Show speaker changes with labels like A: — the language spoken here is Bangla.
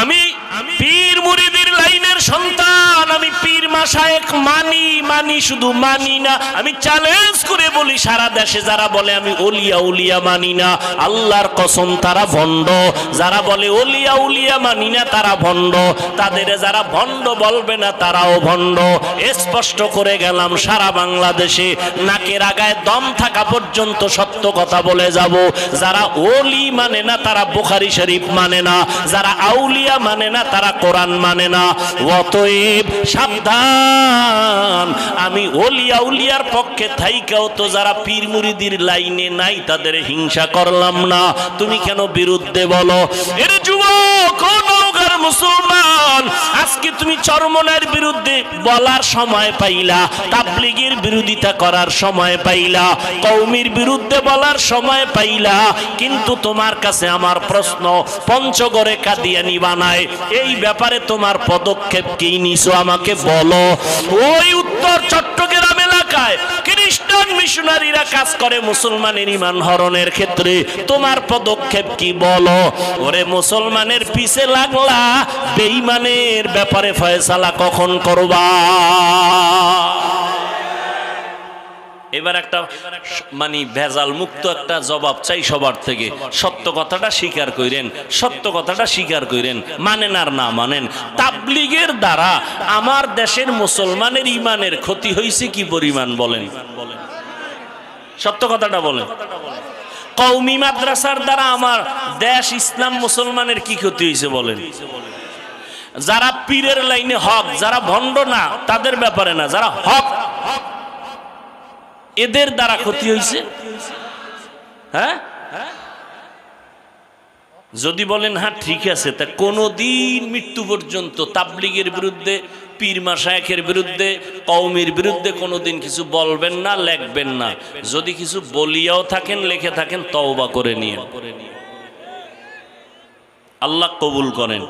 A: আমি পীর মুরিদের লাইনের সন্তান, আমি পীর মাশায়েখ মানি শুধু মানি না, আমি চ্যালেঞ্জ করে বলি সারা দেশে যারা বলে আমি ওলিয়া উলিয়া মানি না, আল্লাহর কসম তারা ভণ্ড। যারা বলে ওলিয়া উলিয়া মানি না তারা ভণ্ড, তাদের যারা ভণ্ড বলবে না তারাও ভণ্ড। স্পষ্ট করে গেলাম, সারা বাংলাদেশে নাকের আগায় দম থাকা পর্যন্ত সত্য কথা বলে যাব। যারা ওলি মানে না তারা বুখারী শরীফ মানে না, যারা আউলিয়া মানে না তারা কোরআন মানে না। অতএব সাবধান, আমি ওলিয়া উলিয়ার পক্ষে থাইকাও তো যারা পীর মুরিদির লাইনে নাই তাদের হিংসা করলাম না, তুমি কেন বিরুদ্ধে বলো? এর যুবক ও নওগাঁর মুসলমান, আজকে তুমি চরমনার বিরুদ্ধে বলার সময় পাইলা, তাবলীগের বিরোধিতা করার সময় পাইলা, কওমির বিরুদ্ধে বলার সময় পাইলা, কিন্তু তোমার কাছে আমার প্রশ্ন, পঞ্চগড়ে কাদিয়ানি বানায় এই ব্যাপারে তোমার পদক্ষেপ কি নিছো আমাকে বলো। ওই উত্তর চট্টগ্রাম এলাকায় খ্রিস্টান মিশনারিরা কাজ করে মুসলমানের ঈমান হরণের ক্ষেত্রে, তোমার পদক্ষেপ কি বলো? ওরে মুসলমানের পিছে লাগলা, বেঈমানের ব্যাপারে ফয়সালা কখন করবা? এবার একটা মানে ভেজাল মুক্ত একটা জবাব চাই সবার থেকে। সত্য কথাটা স্বীকার করেন, সত্য কথাটা স্বীকার করেন, মানেন আর না মানেন। তাবলীগের দ্বারা আমার দেশের মুসলমানের ঈমানের ক্ষতি হয়েছে কি পরিমাণ বলেন? সত্য কথাটা বলেন। কওমি মাদ্রাসার দ্বারা আমার দেশ ইসলাম মুসলমানের কি ক্ষতি হয়েছে বলেন? যারা পীরের লাইনে হক, যারা ভণ্ড না তাদের ব্যাপারে না, যারা হক এদের দ্বারা ক্ষতি হয়েছে। হ্যাঁ, যদি বলেন হ্যাঁ ঠিক আছে, তা কোনদিন মৃত্যু পর্যন্ত তাবলীগের বিরুদ্ধে, পীর মাশায়েখের বিরুদ্ধে, কওমির বিরুদ্ধে কোনোদিন কিছু বলবেন না, লিখবেন না। যদি কিছু বলিয়াও থাকেন, লিখে থাকেন, তওবা করে নিয়ে আল্লাহ কবুল করেন।